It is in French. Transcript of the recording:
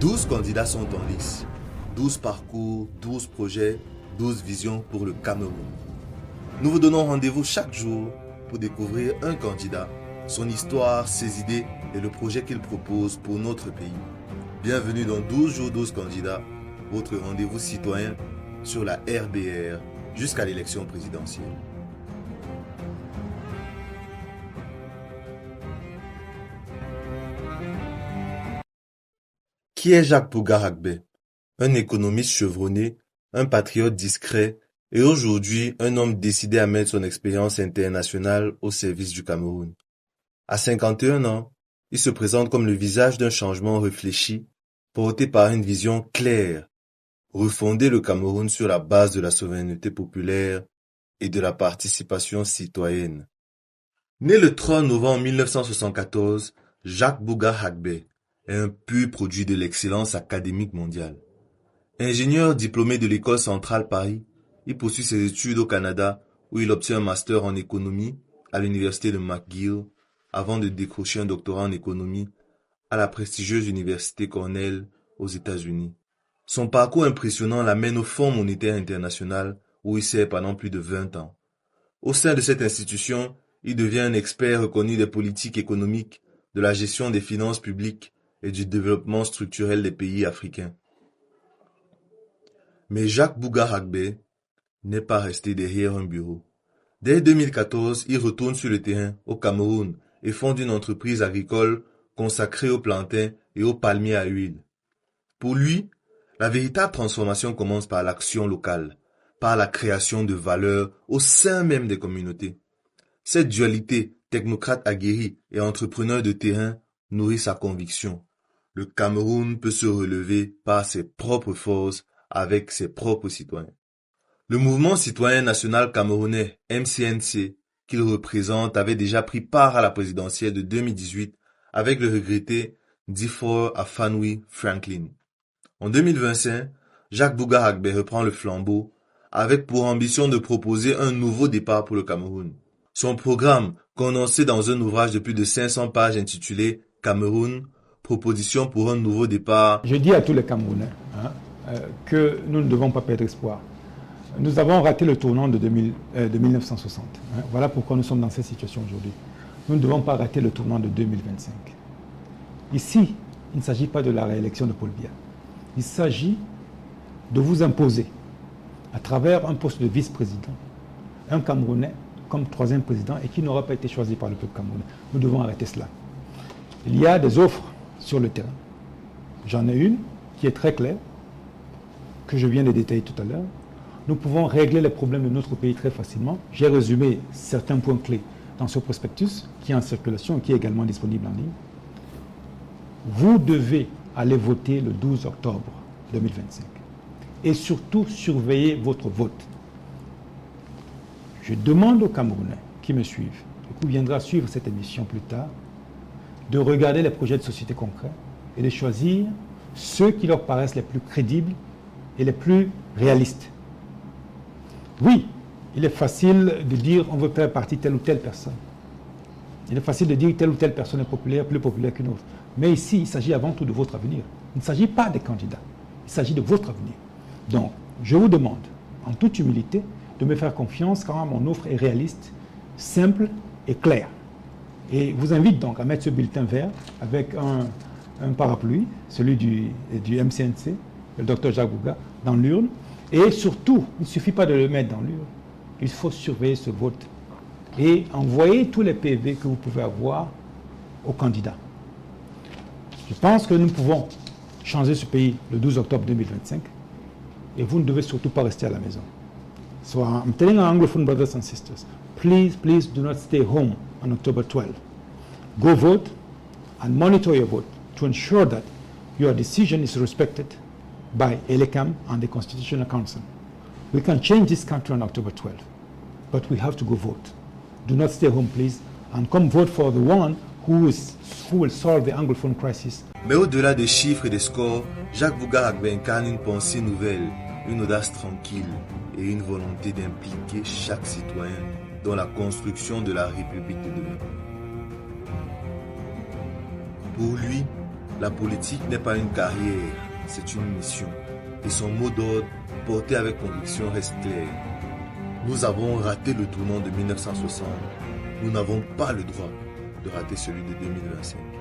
12 candidats sont en lice. 12 parcours, 12 projets, 12 visions pour le Cameroun. Nous vous donnons rendez-vous chaque jour pour découvrir un candidat, son histoire, ses idées et le projet qu'il propose pour notre pays. Bienvenue dans 12 jours 12 candidats, votre rendez-vous citoyen sur la RBR jusqu'à l'élection présidentielle. Qui est Jacques Bougar Hagbé? Un économiste chevronné, un patriote discret et aujourd'hui un homme décidé à mettre son expérience internationale au service du Cameroun. À 51 ans, il se présente comme le visage d'un changement réfléchi, porté par une vision claire, refonder le Cameroun sur la base de la souveraineté populaire et de la participation citoyenne. Né le 3 novembre 1974, Jacques Bougar Hagbé est un pur produit de l'excellence académique mondiale. Ingénieur diplômé de l'École centrale Paris, il poursuit ses études au Canada où il obtient un master en économie à l'université de McGill avant de décrocher un doctorat en économie à la prestigieuse université Cornell aux États-Unis. Son parcours impressionnant l'amène au Fonds monétaire international où il sert pendant plus de 20 ans. Au sein de cette institution, il devient un expert reconnu des politiques économiques, de la gestion des finances publiques et du développement structurel des pays africains. Mais Jacques Bougar Hagbé n'est pas resté derrière un bureau. Dès 2014, il retourne sur le terrain, au Cameroun, et fonde une entreprise agricole consacrée aux plantains et aux palmiers à huile. Pour lui, la véritable transformation commence par l'action locale, par la création de valeur au sein même des communautés. Cette dualité, technocrate aguerri et entrepreneur de terrain, nourrit sa conviction. Le Cameroun peut se relever par ses propres forces avec ses propres citoyens. Le mouvement citoyen national camerounais, MCNC, qu'il représente, avait déjà pris part à la présidentielle de 2018 avec le regretté Difor Afanoui Franklin. En 2025, Jacques Bougar Hagbé reprend le flambeau avec pour ambition de proposer un nouveau départ pour le Cameroun. Son programme, condensé dans un ouvrage de plus de 500 pages intitulé Cameroun, proposition pour un nouveau départ. Je dis à tous les Camerounais que nous ne devons pas perdre espoir. Nous avons raté le tournant de 1960. Voilà pourquoi nous sommes dans cette situation aujourd'hui. Nous ne devons pas rater le tournant de 2025. Ici, il ne s'agit pas de la réélection de Paul Biya. Il s'agit de vous imposer, à travers un poste de vice-président, un Camerounais comme troisième président et qui n'aura pas été choisi par le peuple camerounais. Nous devons arrêter cela. Il y a des offres sur le terrain. J'en ai une qui est très claire, que je viens de détailler tout à l'heure. Nous pouvons régler les problèmes de notre pays très facilement. J'ai résumé certains points clés dans ce prospectus qui est en circulation et qui est également disponible en ligne. Vous devez aller voter le 12 octobre 2025 et surtout surveiller votre vote. Je demande aux Camerounais qui me suivent et qui viendra suivre cette émission plus tard de regarder les projets de société concrets et de choisir ceux qui leur paraissent les plus crédibles et les plus réalistes. Oui, il est facile de dire on veut faire partie de telle ou telle personne. Il est facile de dire telle ou telle personne est populaire, plus populaire qu'une autre. Mais ici, il s'agit avant tout de votre avenir. Il ne s'agit pas des candidats. Il s'agit de votre avenir. Donc, je vous demande, en toute humilité, de me faire confiance quand mon offre est réaliste, simple et claire. Et vous invite donc à mettre ce bulletin vert avec un parapluie, celui du MCNC, le docteur Jacques Bougar, dans l'urne. Et surtout, il ne suffit pas de le mettre dans l'urne. Il faut surveiller ce vote et envoyer tous les PV que vous pouvez avoir aux candidats. Je pense que nous pouvons changer ce pays le 12 octobre 2025 et vous ne devez surtout pas rester à la maison. So I'm telling our Anglophone brothers and sisters, please do not stay home on October 12. Go vote and monitor your vote to ensure that your decision is respected by ELECAM and the Constitutional Council. We can change this country on October 12, but we have to go vote. Do not stay home, please, and come vote for the one who will solve the Anglophone crisis. Mais au-delà des chiffres et des scores, Jacques Bougar Hagbé incarne une pensée nouvelle, une audace tranquille et une volonté d'impliquer chaque citoyen dans la construction de la République de demain. Pour lui, La politique n'est pas une carrière, c'est une mission. Et son mot d'ordre, porté avec conviction, reste clair. Nous avons raté le tournant de 1960. Nous n'avons pas le droit de rater celui de 2025.